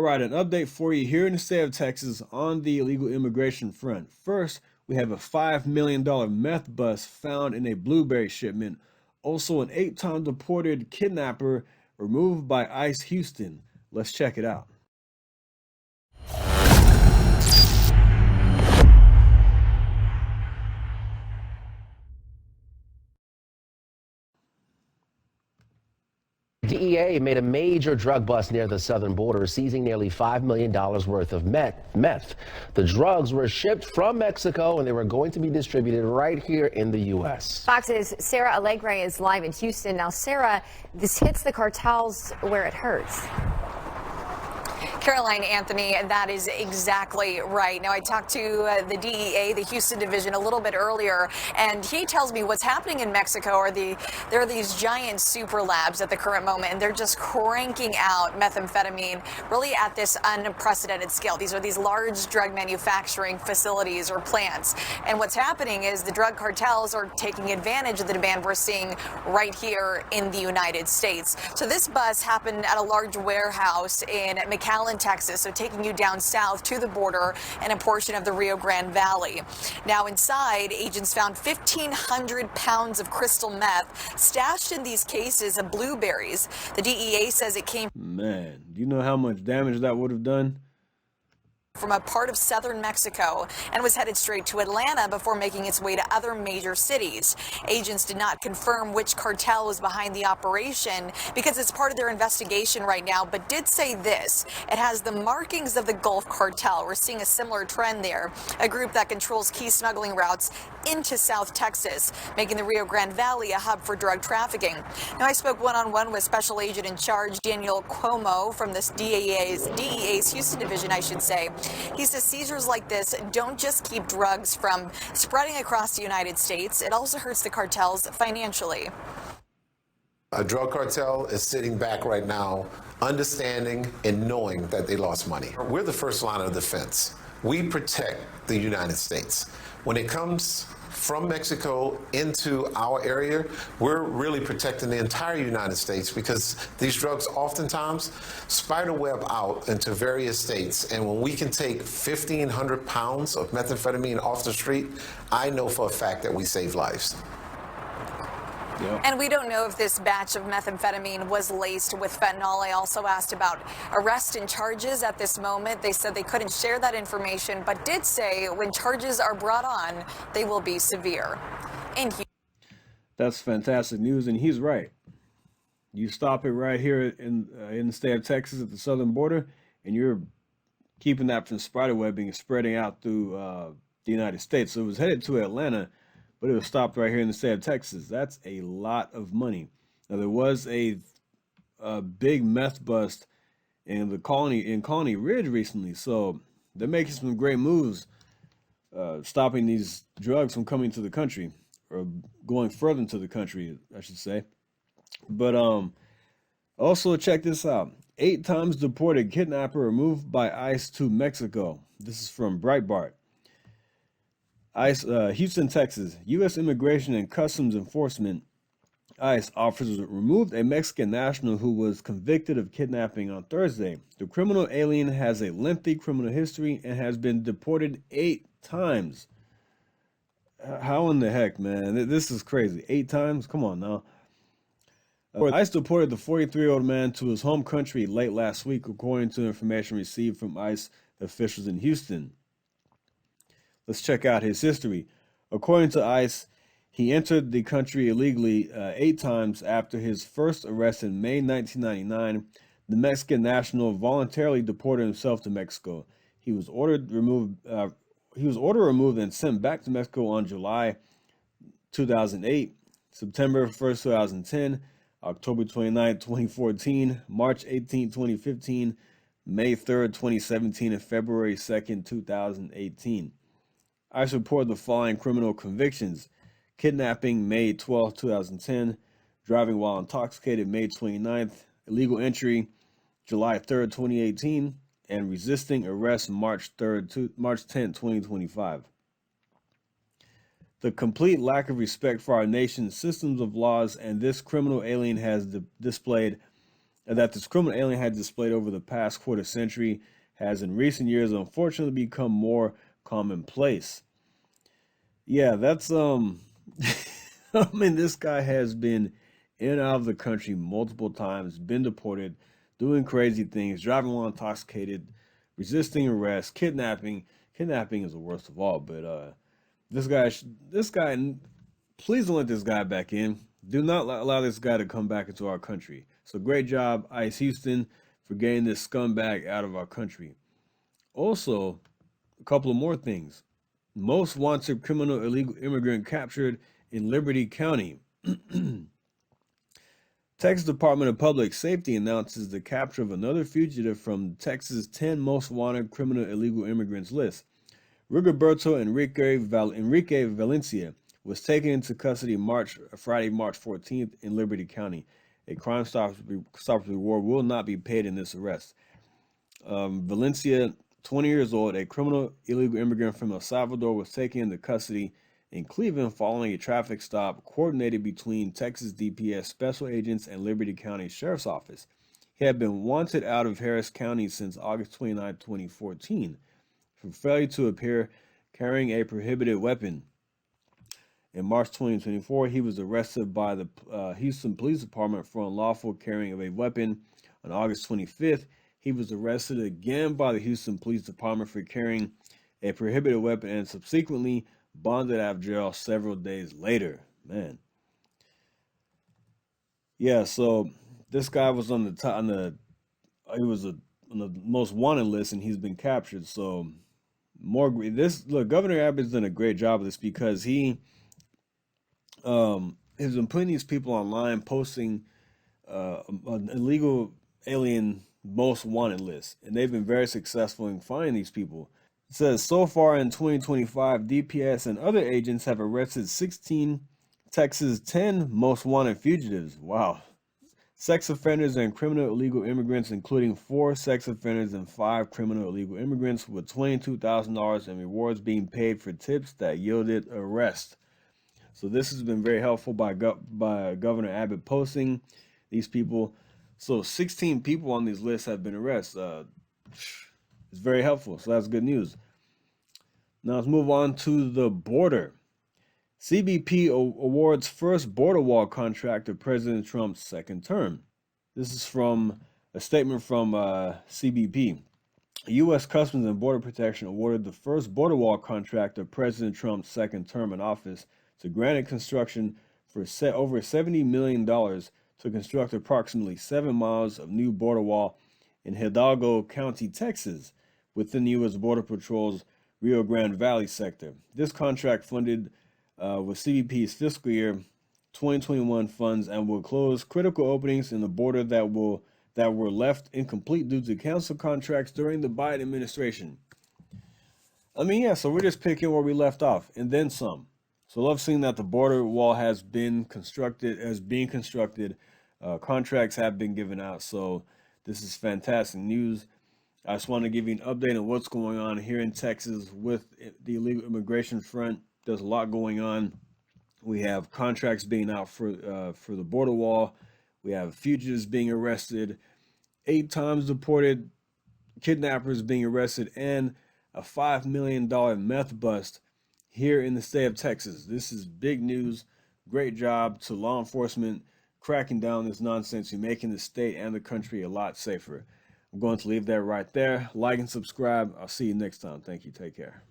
All right, an update for you here in the state of Texas on the illegal immigration front. First, we have a $5 million meth bust found in a blueberry shipment. Also, an 8-time deported kidnapper removed by ICE Houston. Let's check it out. DEA made a major drug bust near the southern border, seizing nearly $5 million worth of meth. The drugs were shipped from Mexico and they were going to be distributed right here in the U.S. Fox's Sarah Alegre is live in Houston. Now, Sarah, this hits the cartels where it hurts. Caroline, Anthony, that is exactly right. Now, I talked to the DEA, the Houston division, a little bit earlier, and he tells me what's happening in Mexico there are these giant super labs at the current moment, and they're just cranking out methamphetamine really at this unprecedented scale. These are these large drug manufacturing facilities or plants. And what's happening is the drug cartels are taking advantage of the demand we're seeing right here in the United States. So this bust happened at a large warehouse in McAllen, Texas, so taking you down south to the border and a portion of the Rio Grande Valley. Now inside, agents found 1,500 pounds of crystal meth stashed in these cases of blueberries. The DEA says it came Man, do you know how much damage that would have done? From a part of southern Mexico and was headed straight to Atlanta before making its way to other major cities. Agents did not confirm which cartel was behind the operation because it's part of their investigation right now, but did say this: it has the markings of the Gulf Cartel. We're seeing a similar trend there, a group that controls key smuggling routes into South Texas, making the Rio Grande Valley a hub for drug trafficking. Now, I spoke one-on-one with Special Agent in Charge Daniel Cuomo from this DEA's Houston division, I should say. He says seizures like this don't just keep drugs from spreading across the United States, it also hurts the cartels financially. A drug cartel is sitting back right now, understanding and knowing that they lost money. We're the first line of defense. We protect the United States. When it comes from Mexico into our area, we're really protecting the entire United States because these drugs oftentimes spiderweb out into various states. And when we can take 1,500 pounds of methamphetamine off the street, I know for a fact that we save lives. Yep. And we don't know if this batch of methamphetamine was laced with fentanyl. I also asked about arrest and charges at this moment. They said they couldn't share that information, but did say when charges are brought on, they will be severe. That's fantastic news, and he's right. You stop it right here in the state of Texas at the southern border, and you're keeping that from spiderwebbing and spreading out through the United States. So it was headed to Atlanta, but it was stopped right here in the state of Texas. That's a lot of money. Now, there was a big meth bust in Colony Ridge recently, so they're making some great moves, stopping these drugs from coming to the country, or going further into the country, I should say. But also check this out: 8 times deported kidnapper removed by ICE to Mexico. This is from Breitbart. ICE, Houston, Texas. U.S. Immigration and Customs Enforcement, ICE officers removed a Mexican national who was convicted of kidnapping on Thursday. The criminal alien has a lengthy criminal history and has been deported 8 times. How in the heck, man? This is crazy. 8 times? Come on now. ICE deported the 43-year-old man to his home country late last week, according to information received from ICE officials in Houston. Let's check out his history. According to ICE, he entered the country illegally 8 times after his first arrest in May 1999. The Mexican national voluntarily deported himself to Mexico. He was ordered removed and sent back to Mexico on July 2008, September 1st, 2010, October 29, 2014, March 18, 2015, May 3rd, 2017, and February 2nd, 2018. ICE reported the following criminal convictions: kidnapping, May 12, 2010, driving while intoxicated, May 29th, illegal entry, July 3rd, 2018, and resisting arrest, March 10, 2025. The complete lack of respect for our nation's systems of laws and this criminal alien has displayed that this criminal alien had displayed over the past quarter century has in recent years unfortunately become more commonplace. Yeah, that's I mean, this guy has been in and out of the country multiple times, been deported, doing crazy things, driving while intoxicated, resisting arrest, kidnapping. Kidnapping is the worst of all, but this guy, please don't let this guy back in. Do not allow this guy to come back into our country. So great job, ICE Houston, for getting this scumbag out of our country. Also, a couple of more things. Most wanted criminal illegal immigrant captured in Liberty County. Texas Department of Public Safety announces the capture of another fugitive from Texas' 10 most wanted criminal illegal immigrants list. Rigoberto Enrique Valencia was taken into custody Friday, March 14th in Liberty County. A Crime Stoppers reward will not be paid in this arrest. Valencia, 20 years old, a criminal illegal immigrant from El Salvador, was taken into custody in Cleveland following a traffic stop coordinated between Texas DPS special agents and Liberty County Sheriff's Office. He had been wanted out of Harris County since August 29, 2014 for failure to appear carrying a prohibited weapon. In March 2024, he was arrested by the Houston Police Department for unlawful carrying of a weapon. On August 25th, he was arrested again by the Houston Police Department for carrying a prohibited weapon and subsequently bonded out of jail several days later. Man. Yeah, so this guy was on the most wanted list, and he's been captured. So Governor Abbott's done a great job of this because he has been putting these people online, posting an illegal alien most wanted list, and they've been very successful in finding these people. It says so far in 2025, DPS and other agents have arrested 16 Texas 10 most wanted fugitives. Wow. Sex offenders and criminal illegal immigrants, including 4 sex offenders and 5 criminal illegal immigrants, with $22,000 in rewards being paid for tips that yielded arrest. So this has been very helpful by Governor Abbott posting these people. So 16 people on these lists have been arrested. It's very helpful. So that's good news. Now let's move on to the border. CBP awards first border wall contract to President Trump's second term. This is from a statement from CBP. U.S. Customs and Border Protection awarded the first border wall contract of President Trump's second term in office to Granite Construction for over $70 million to construct approximately 7 miles of new border wall in Hidalgo County, Texas, within the U.S. Border Patrol's Rio Grande Valley sector. This contract funded with CBP's fiscal year 2021 funds and will close critical openings in the border that were left incomplete due to canceled contracts during the Biden administration. I mean, yeah, so we're just picking where we left off and then some. So love seeing that the border wall has been constructed, contracts have been given out. So this is fantastic news. I just want to give you an update on what's going on here in Texas with the illegal immigration front. There's a lot going on. We have contracts being out for the border wall. We have fugitives being arrested, 8 times deported kidnappers being arrested, and a $5 million meth bust here in the state of Texas. This is big news. Great job to law enforcement cracking down this nonsense and making the state and the country a lot safer. I'm going to leave that right there. Like and subscribe. I'll see you next time. Thank you. Take care.